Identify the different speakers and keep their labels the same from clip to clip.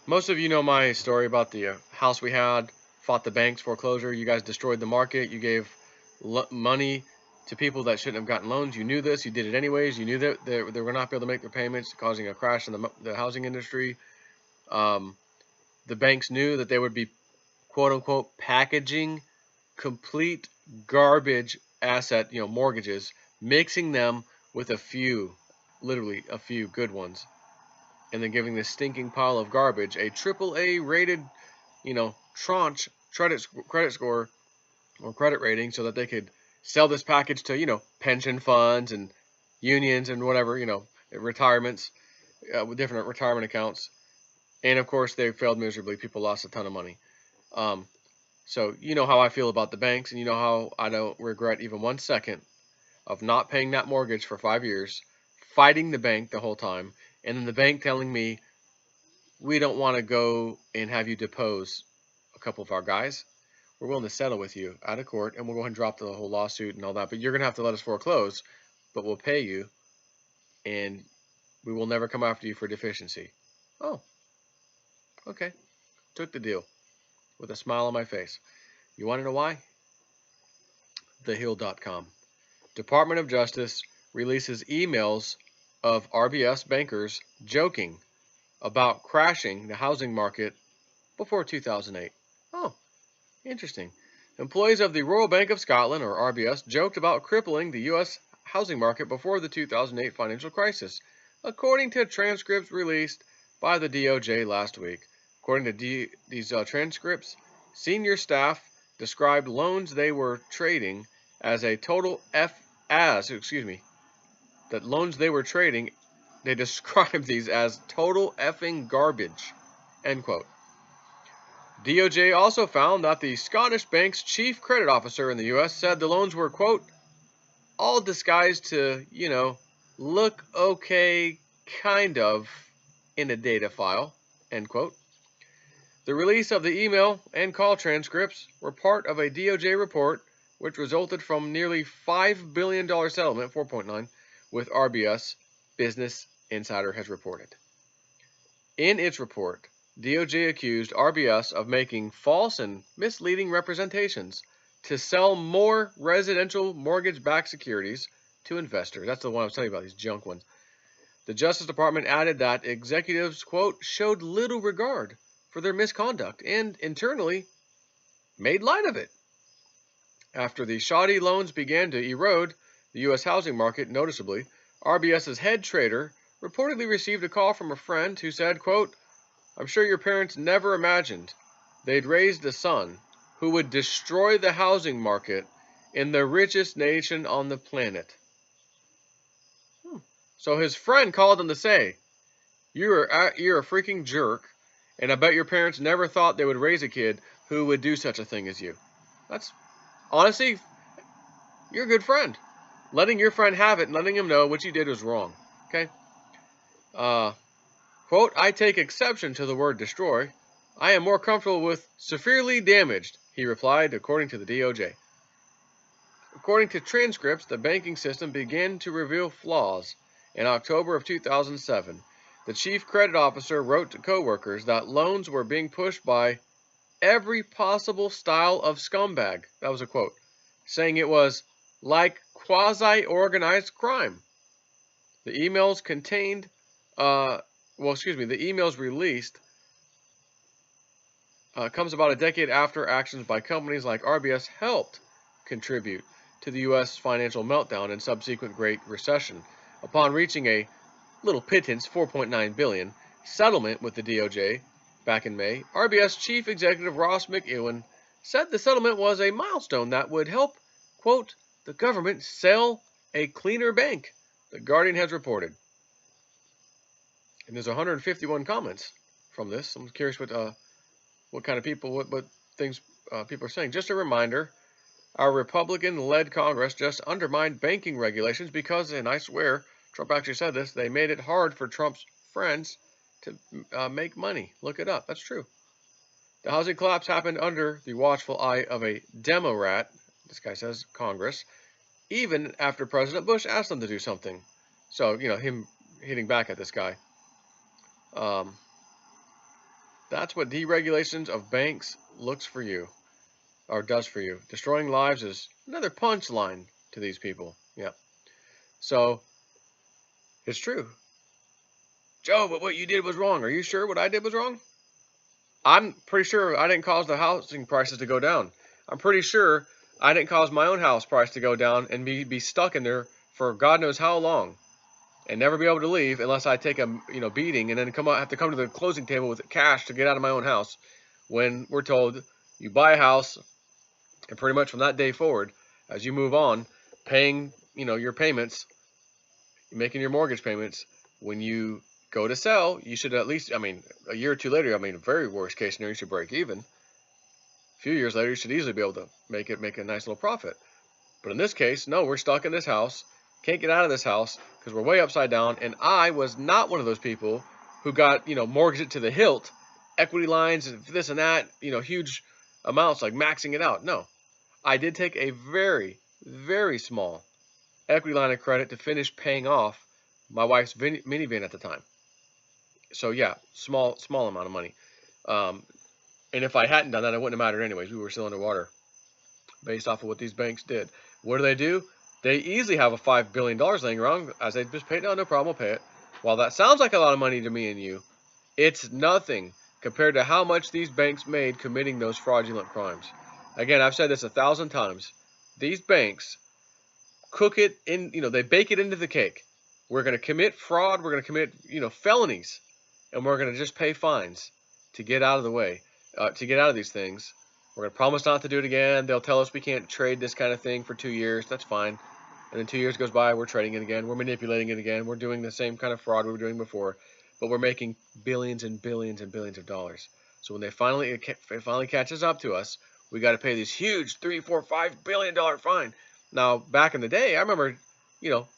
Speaker 1: Most of you know my story about the house we had, fought the bank's foreclosure. You guys destroyed the market. You gave money to people that shouldn't have gotten loans. You knew this. You did it anyways. You knew that they were not be able to make their payments, causing a crash in the housing industry. The banks knew that they would be, quote unquote, packaging complete garbage asset, mortgages, mixing them with a few, literally a few good ones, and then giving this stinking pile of garbage a AAA rated, tranche credit score or credit rating so that they could sell this package to, pension funds and unions and whatever, retirements, with different retirement accounts. And of course, they failed miserably. People lost a ton of money. So you know how I feel about the banks, and you know how I don't regret even 1 second of not paying that mortgage for 5 years, fighting the bank the whole time, and then the bank telling me, we don't want to go and have you depose a couple of our guys. We're willing to settle with you out of court, and we'll go ahead and drop the whole lawsuit and all that. But you're going to have to let us foreclose, but we'll pay you, and we will never come after you for deficiency. Oh, okay. Took the deal with a smile on my face. You want to know why? TheHill.com. Department of Justice releases emails of RBS bankers joking about crashing the housing market before 2008. Oh, interesting. Employees of the Royal Bank of Scotland, or RBS, joked about crippling the U.S. housing market before the 2008 financial crisis, according to transcripts released by the DOJ last week. According to these transcripts, senior staff described loans they were trading as a total that loans they were trading, they described these as total effing garbage, end quote. DOJ also found that the Scottish bank's chief credit officer in the U.S. said the loans were, quote, all disguised to, look okay, kind of, in a data file, end quote. The release of the email and call transcripts were part of a DOJ report which resulted from nearly $5 billion settlement, 4.9, with RBS, Business Insider has reported. In its report, DOJ accused RBS of making false and misleading representations to sell more residential mortgage-backed securities to investors. That's the one I was telling you about, these junk ones. The Justice Department added that executives, quote, showed little regard for their misconduct and internally made light of it. After the shoddy loans began to erode the U.S. housing market noticeably, RBS's head trader reportedly received a call from a friend who said, quote, I'm sure your parents never imagined they'd raised a son who would destroy the housing market in the richest nation on the planet. So his friend called him to say, you're a freaking jerk, and I bet your parents never thought they would raise a kid who would do such a thing as you. That's, honestly, you're a good friend. Letting your friend have it and letting him know what you did was wrong. Okay? Quote, I take exception to the word destroy. I am more comfortable with severely damaged, he replied, according to the DOJ. According to transcripts, the banking system began to reveal flaws in October of 2007. The chief credit officer wrote to coworkers that loans were being pushed by every possible style of scumbag. That was a quote. Saying it was like quasi-organized crime. The emails contained, the emails released comes about a decade after actions by companies like RBS helped contribute to the U.S. financial meltdown and subsequent Great Recession. Upon reaching a little pittance, $4.9 billion, settlement with the DOJ back in May, RBS Chief Executive Ross McEwen said the settlement was a milestone that would help, quote, the government sell a cleaner bank, The Guardian has reported. And there's 151 comments from this. I'm curious what kind of people, what things people are saying. Just a reminder, our Republican-led Congress just undermined banking regulations because, and I swear, Trump actually said this, they made it hard for Trump's friends to make money. Look it up. That's true. The housing collapse happened under the watchful eye of a Demo-rat, this guy says, Congress, even after President Bush asked them to do something. So, him hitting back at this guy. That's what deregulations of banks looks for you, or does for you. Destroying lives is another punchline to these people. Yeah. So it's true. Joe, but what you did was wrong. Are you sure what I did was wrong? I'm pretty sure I didn't cause the housing prices to go down. I'm pretty sure I didn't cause my own house price to go down and be stuck in there for God knows how long and never be able to leave unless I take a beating and then have to come to the closing table with cash to get out of my own house. When we're told you buy a house and pretty much from that day forward, as you move on, paying your payments, making your mortgage payments, when you go to sell, you should at least, a year or two later, very worst case scenario, you should break even. A few years later, you should easily be able to make a nice little profit. But in this case, no, we're stuck in this house, can't get out of this house because we're way upside down. And I was not one of those people who got, mortgaged it to the hilt, equity lines, and this and that, huge amounts, like maxing it out. No, I did take a very, very small equity line of credit to finish paying off my wife's minivan at the time. So yeah, small amount of money. And if I hadn't done that, it wouldn't have mattered anyways. We were still underwater based off of what these banks did. What do? They easily have a $5 billion laying around as they just pay it. No problem, we'll pay it. While that sounds like a lot of money to me and you, it's nothing compared to how much these banks made committing those fraudulent crimes. Again, I've said this 1,000 times. These banks cook it in, they bake it into the cake. We're going to commit fraud. We're going to commit, felonies, and we're going to just pay fines to get out of the way, to get out of these things. We're going to promise not to do it again. They'll tell us we can't trade this kind of thing for 2 years. That's fine. And then 2 years goes by, we're trading it again. We're manipulating it again. We're doing the same kind of fraud we were doing before, but we're making billions and billions and billions of dollars. So when it finally catches up to us, we got to pay this huge $3, $4, $5 billion fine. Now, back in the day, I remember,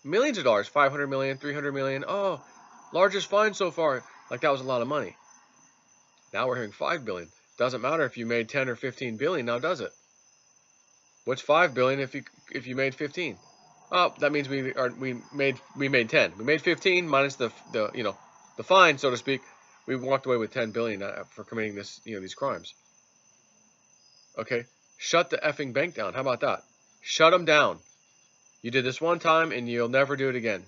Speaker 1: millions of dollars, 500 million, 300 million. Oh, largest fine so far. Like that was a lot of money. Now we're hearing 5 billion. Doesn't matter if you made 10 or 15 billion now, does it? What's 5 billion if you made 15? Oh, that means we made 10. We made 15 minus the fine, so to speak. We walked away with 10 billion for committing these crimes. Okay, shut the effing bank down. How about that? Shut them down. You did this one time and you'll never do it again.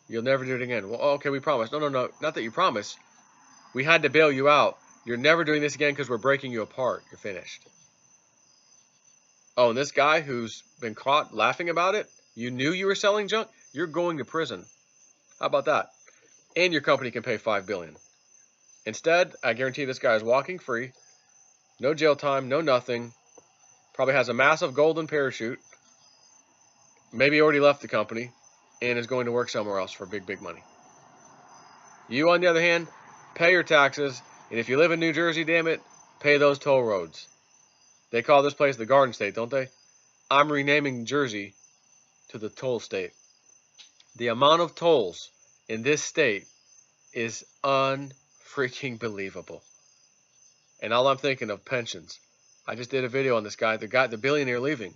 Speaker 1: You'll never do it again. Well, okay, we promise. No, not that you promise. We had to bail you out. You're never doing this again because we're breaking you apart. You're finished. Oh, and this guy who's been caught laughing about it, you knew you were selling junk, you're going to prison. How about that? And your company can pay $5 billion. Instead, I guarantee this guy is walking free. No jail time, no nothing. Probably has a massive golden parachute. Maybe already left the company and is going to work somewhere else for big, big money. You, on the other hand, pay your taxes. And if you live in New Jersey, damn it, pay those toll roads. They call this place the Garden State, don't they? I'm renaming Jersey to the Toll State. The amount of tolls in this state is unfreaking believable. And all I'm thinking of pensions. I just did a video on this guy, the billionaire leaving.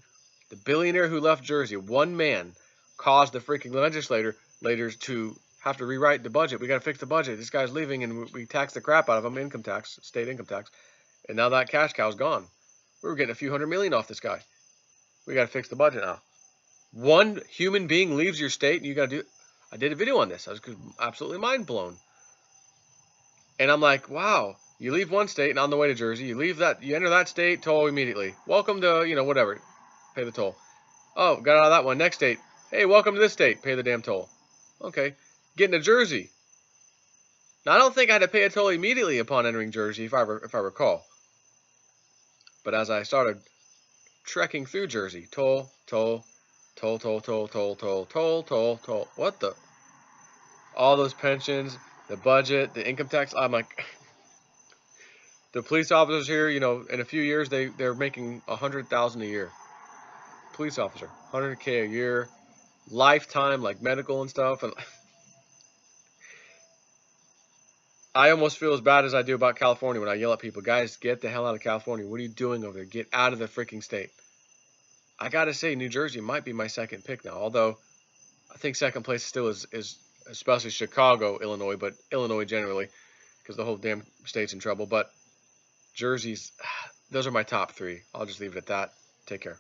Speaker 1: The billionaire who left Jersey, one man, caused the freaking legislators to have to rewrite the budget. We got to fix the budget. This guy's leaving, and we tax the crap out of him, income tax, state income tax. And now that cash cow's gone. We were getting a few $100 million off this guy. We got to fix the budget now. One human being leaves your state, and you got to do. I did a video on this. I was absolutely mind blown. And I'm like, wow. You leave one state, and on the way to Jersey, you enter that state, toll immediately. Welcome to, whatever, pay the toll. Oh, got out of that one. Next state. Hey, welcome to this state. Pay the damn toll. Okay. Getting to Jersey. Now, I don't think I had to pay a toll immediately upon entering Jersey, if I recall. But as I started trekking through Jersey, toll. What the? All those pensions, the budget, the income tax. I'm like, the police officers here, in a few years, they're making $100,000 a year. Police officer, $100K a year, lifetime, like medical and stuff. And I almost feel as bad as I do about California when I yell at people, guys, get the hell out of California. What are you doing over there? Get out of the freaking state. I got to say, New Jersey might be my second pick now, although I think second place still is especially Chicago, Illinois, but Illinois generally because the whole damn state's in trouble. But jerseys, those are my top 3. I'll just leave it at that. Take care.